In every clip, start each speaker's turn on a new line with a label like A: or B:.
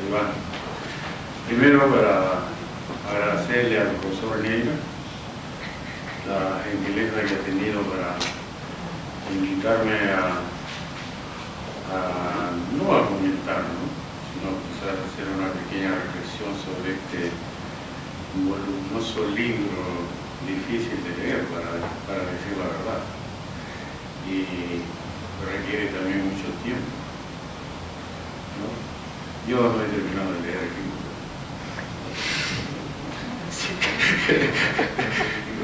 A: Iván. Primero, para agradecerle al profesor Neira la gentileza que ha tenido para invitarme no a comentar, ¿no?, sino quizás hacer una pequeña reflexión sobre este voluminoso libro difícil de leer, para decir la verdad, y requiere también mucho tiempo, ¿no? Yo no he terminado de leer aquí.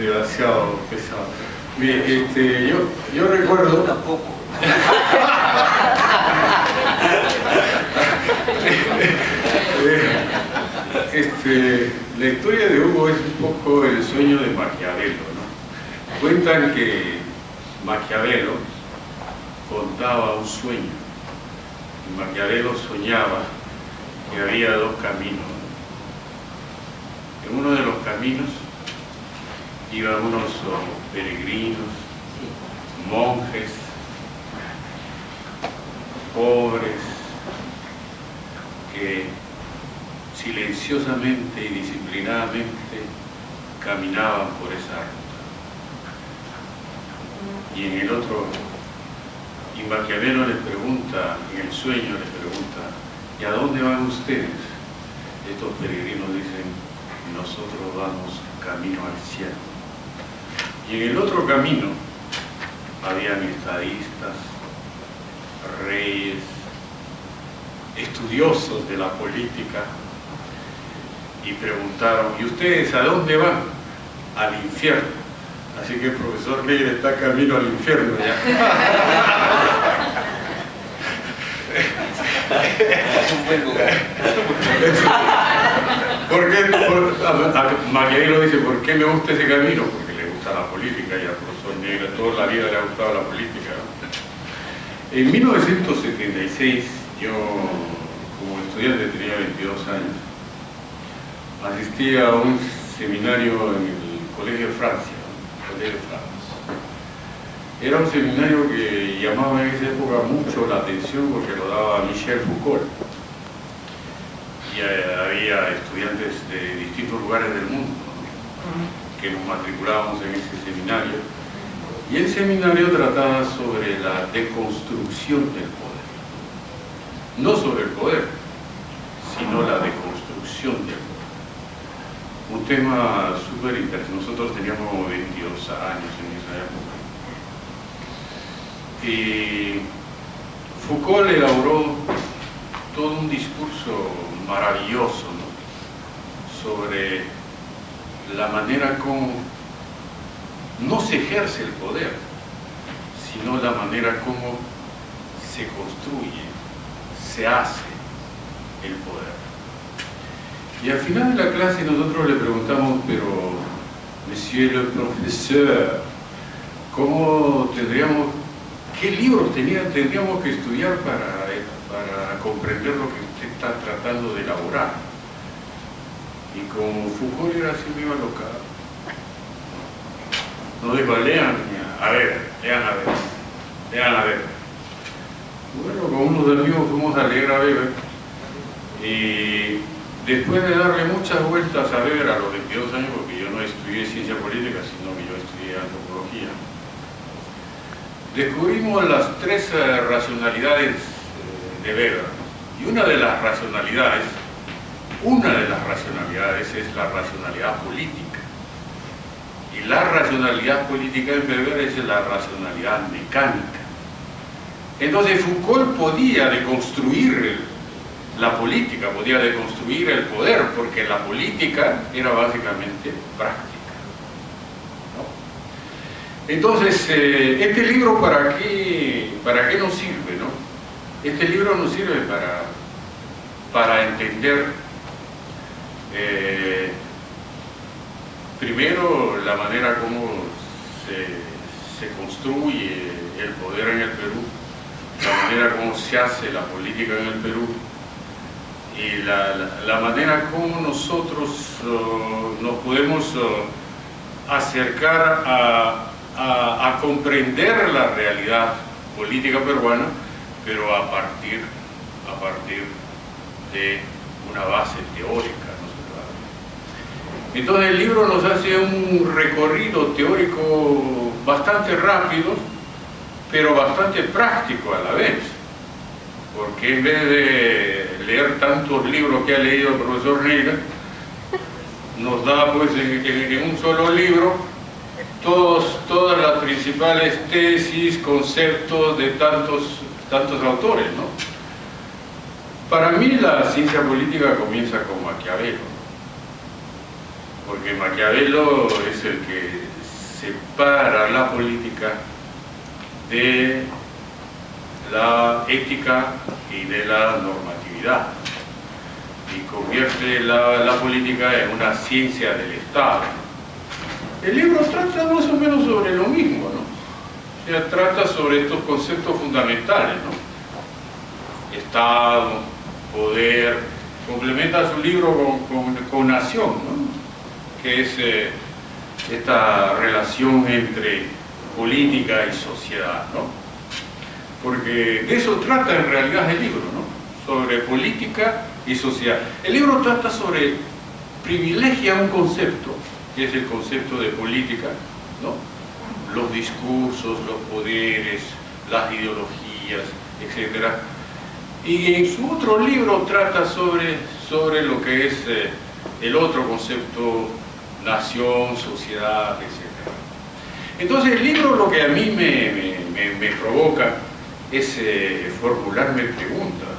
A: Demasiado pesado. Mire, yo recuerdo...
B: Tampoco. La historia de Hugo es un poco el sueño de Maquiavelo, ¿no? Cuentan que Maquiavelo contaba un sueño, y Maquiavelo soñaba que había dos caminos. En uno de los caminos iban unos peregrinos, monjes, pobres, que silenciosamente y disciplinadamente caminaban por esa ruta. Y en el otro, y Maquiavelo les pregunta, en el sueño les pregunta: ¿y a dónde van ustedes? Estos peregrinos dicen: nosotros vamos camino al cielo. Y en el otro camino habían estadistas, reyes, estudiosos de la política, y preguntaron: ¿y ustedes a dónde van? Al infierno. Así que el profesor Neira está camino al infierno ya.
C: Es un buen lugar.
A: Maquiavelo dice: ¿por qué me gusta ese camino? Porque le gusta la política, y al profesor Neira toda la vida le ha gustado la política, ¿no? En 1976, yo como estudiante tenía 22 años, asistí a un seminario en el Colegio de Francia, ¿no? Colegio de Francia. Era un seminario que llamaba en esa época mucho la atención porque lo daba Michel Foucault. Y había estudiantes de distintos lugares del mundo, ¿no?, que nos matriculábamos en ese seminario. Y el seminario trataba sobre la deconstrucción del poder. No sobre el poder, sino la deconstrucción del poder. Un tema súper interesante. Nosotros teníamos 22 años en esa época. Y Foucault elaboró todo un discurso maravilloso, ¿no?, sobre la manera como no se ejerce el poder, sino la manera como se construye, se hace el poder. Y al final de la clase nosotros le preguntamos: pero, monsieur le professeur, ¿qué libros tendríamos que estudiar para comprender lo que usted está tratando de elaborar? Y como Foucault era así, me iba a locar. Nos dijo: lean a ver. Bueno, con unos amigos fuimos a leer a Weber, y después de darle muchas vueltas a Weber a los 22 años, porque yo no estudié ciencia política, sino que yo estudié antropología, descubrimos las tres racionalidades de Weber. Y una de las racionalidades es la racionalidad política. Y la racionalidad política en Weber es la racionalidad mecánica. Entonces Foucault podía deconstruir la política, podía deconstruir el poder, porque la política era básicamente práctica, ¿no? Entonces, este libro, ¿para qué nos sirve, no? Este libro nos sirve para entender primero la manera como se construye el poder en el Perú, la manera como se hace la política en el Perú, y la manera como nosotros nos podemos acercar a comprender la realidad política peruana, pero a partir de una base teórica, ¿no? Entonces el libro nos hace un recorrido teórico bastante rápido, pero bastante práctico a la vez, porque en vez de leer tantos libros que ha leído el profesor Neira, nos da pues en un solo libro todas las principales tesis, conceptos de tantos autores, ¿no? Para mí la ciencia política comienza con Maquiavelo, porque Maquiavelo es el que separa la política de la ética y de la normatividad y convierte la política en una ciencia del Estado. El libro trata más o menos sobre lo mismo, ¿no? O sea, trata sobre estos conceptos fundamentales, ¿no? Estado, poder, complementa su libro con nación, ¿no? Que es esta relación entre política y sociedad, ¿no? Porque de eso trata en realidad el libro, ¿no? Sobre política y sociedad. El libro trata sobre, privilegia un concepto, que es el concepto de política, ¿no? Los discursos, los poderes, las ideologías, etc. Y en su otro libro trata sobre lo que es el otro concepto, nación, sociedad, etc. Entonces el libro lo que a mí me provoca es formularme preguntas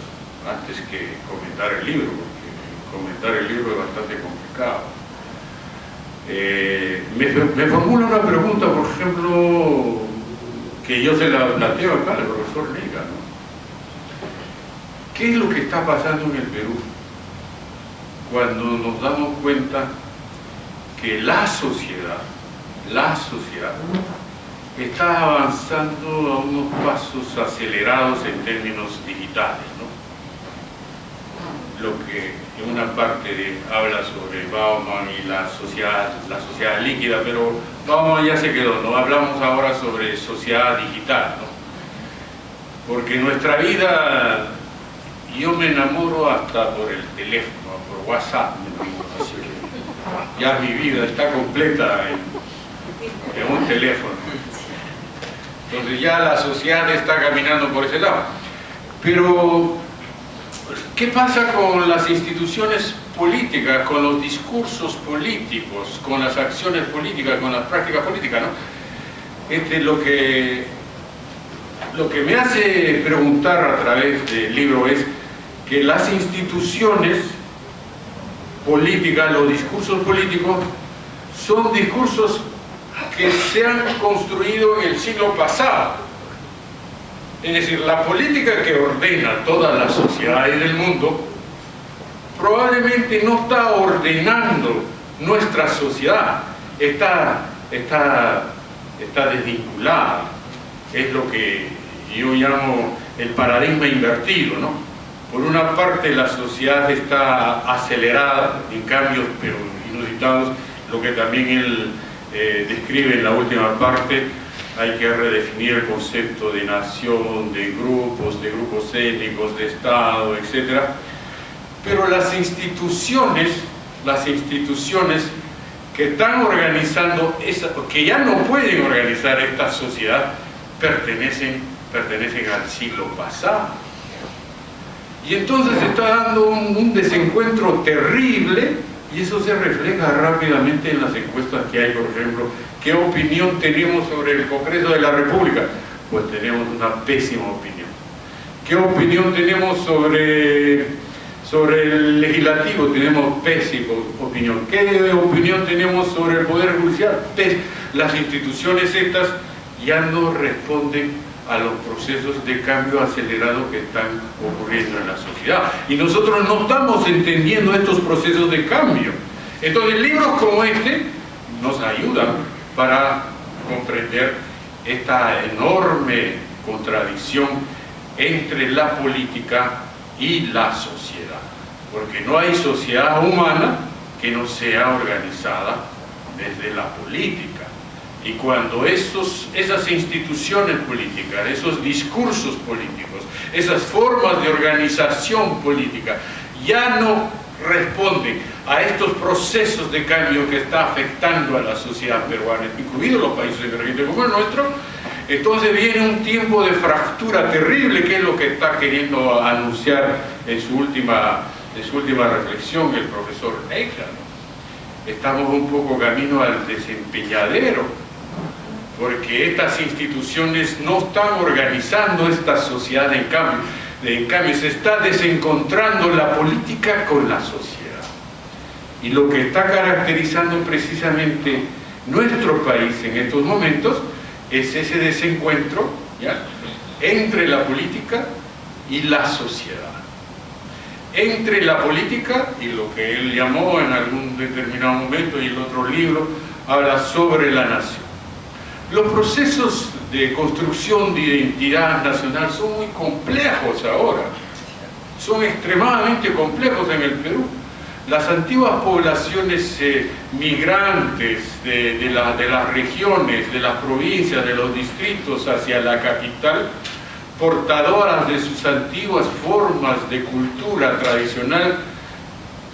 A: antes que comentar el libro, porque comentar el libro es bastante complicado. Me formula una pregunta, por ejemplo, que yo se la planteo acá al profesor Neira, ¿no? ¿Qué es lo que está pasando en el Perú cuando nos damos cuenta que la sociedad está avanzando a unos pasos acelerados en términos digitales, ¿no? Lo que en una parte habla sobre Bauman y la sociedad líquida, pero Bauman ya se quedó, ¿no? Hablamos ahora sobre sociedad digital, ¿no? Porque nuestra vida, yo me enamoro hasta por el teléfono, por WhatsApp, así que ya mi vida está completa en un teléfono. Entonces ya la sociedad está caminando por ese lado. Pero, ¿qué pasa con las instituciones políticas, con los discursos políticos, con las acciones políticas, con las prácticas políticas, ¿no? Lo que me hace preguntar a través del libro es que las instituciones políticas, los discursos políticos, son discursos que se han construido en el siglo pasado. Es decir, la política que ordena todas las sociedades del mundo probablemente no está ordenando nuestra sociedad, está desvinculada. Es lo que yo llamo el paradigma invertido, ¿no? Por una parte la sociedad está acelerada en cambios pero inusitados, lo que también él describe en la última parte. Hay que redefinir el concepto de nación, de grupos étnicos, de Estado, etc. Pero las instituciones que están organizando, que ya no pueden organizar esta sociedad, pertenecen al siglo pasado. Y entonces se está dando un desencuentro terrible, y eso se refleja rápidamente en las encuestas que hay. Por ejemplo, ¿qué opinión tenemos sobre el Congreso de la República? Pues tenemos una pésima opinión. ¿Qué opinión tenemos sobre el Legislativo? Tenemos pésima opinión. ¿Qué opinión tenemos sobre el Poder Judicial? Las instituciones estas ya no responden a los procesos de cambio acelerado que están ocurriendo en la sociedad. Y nosotros no estamos entendiendo estos procesos de cambio. Entonces, libros como este nos ayudan para comprender esta enorme contradicción entre la política y la sociedad. Porque no hay sociedad humana que no sea organizada desde la política. Y cuando esas instituciones políticas, esos discursos políticos, esas formas de organización política ya no responden a estos procesos de cambio que está afectando a la sociedad peruana, incluidos los países emergentes como el nuestro, entonces viene un tiempo de fractura terrible, que es lo que está queriendo anunciar en su última reflexión el profesor Neikla, ¿no? Estamos un poco camino al desempeñadero, porque estas instituciones no están organizando esta sociedad en cambio. En cambio, se está desencontrando la política con la sociedad. Y lo que está caracterizando precisamente nuestro país en estos momentos es ese desencuentro, ¿ya?, entre la política y la sociedad. Entre la política y lo que él llamó en algún determinado momento, y el otro libro habla sobre la nación. Los procesos de construcción de identidad nacional son muy complejos ahora, son extremadamente complejos en el Perú. Las antiguas poblaciones migrantes de las regiones, de las provincias, de los distritos hacia la capital, portadoras de sus antiguas formas de cultura tradicional,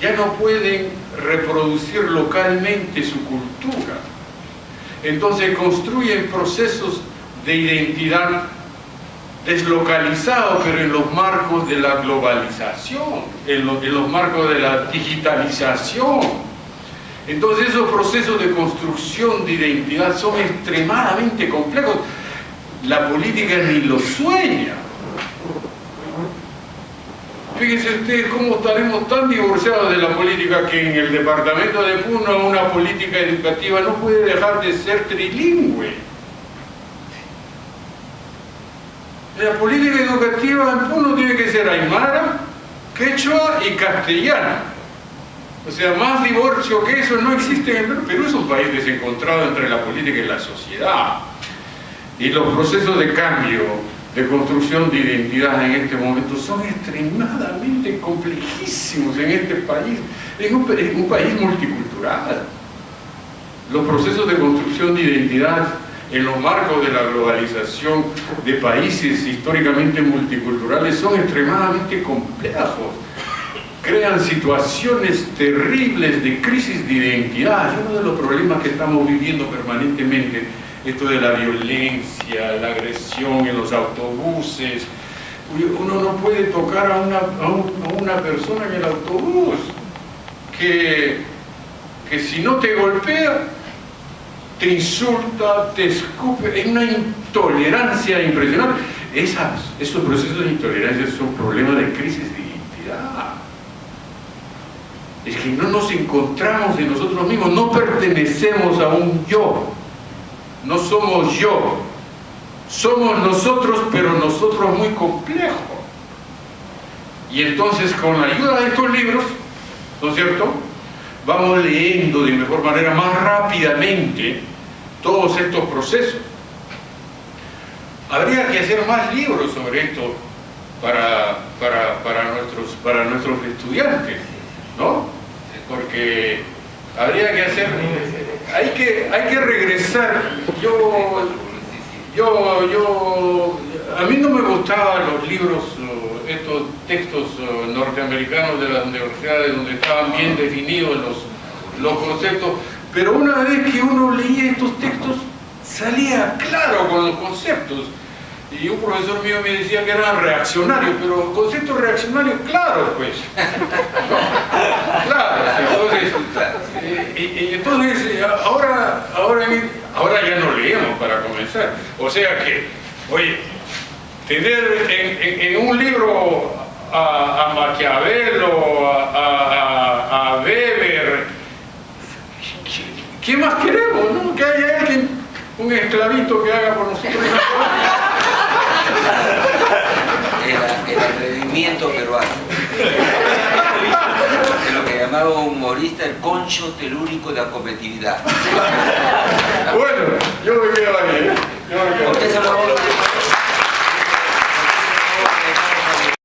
A: ya no pueden reproducir localmente su cultura. Entonces construyen procesos de identidad deslocalizados, pero en los marcos de la globalización, en los marcos de la digitalización. Entonces esos procesos de construcción de identidad son extremadamente complejos. La política ni lo sueña. Fíjense ustedes cómo estaremos tan divorciados de la política que en el departamento de Puno una política educativa no puede dejar de ser trilingüe. La política educativa en Puno tiene que ser aymara, quechua y castellano. O sea, más divorcio que eso no existe en el Perú. Perú es un país desencontrado entre la política y la sociedad. Y los procesos de cambio, de construcción de identidad en este momento son extremadamente complejísimos en este país. Es un país multicultural. Los procesos de construcción de identidad en los marcos de la globalización de países históricamente multiculturales son extremadamente complejos. Crean situaciones terribles de crisis de identidad. Uno de los problemas que estamos viviendo permanentemente, esto de la violencia, la agresión en los autobuses. Uno no puede tocar a una persona en el autobús que si no te golpea, te insulta, te escupe. Es una intolerancia impresionante. Esos procesos de intolerancia son problemas de crisis de identidad. Es que no nos encontramos en nosotros mismos, no pertenecemos a un yo. No somos yo, somos nosotros, pero nosotros muy complejos. Y entonces con la ayuda de estos libros, ¿no es cierto?, vamos leyendo de mejor manera, más rápidamente, todos estos procesos. Habría que hacer más libros sobre esto para nuestros estudiantes, ¿no? Porque habría que hacer, hay que regresar. A mí no me gustaban los libros, estos textos norteamericanos de las universidades donde estaban bien definidos los conceptos, pero una vez que uno leía estos textos salía claro con los conceptos. Y un profesor mío me decía que eran reaccionarios, pero conceptos reaccionarios claros, pues. Claro, entonces ahora ya no leemos para comenzar. O sea que, oye, tener en un libro a Maquiavelo, a Weber, ¿qué más queremos, no? Que haya alguien, un esclavito que haga por nosotros una cosa.
C: El atrevimiento peruano. Es lo que llamaba un humorista el concho telúrico de la competitividad.
A: Bueno, yo me quedo aquí.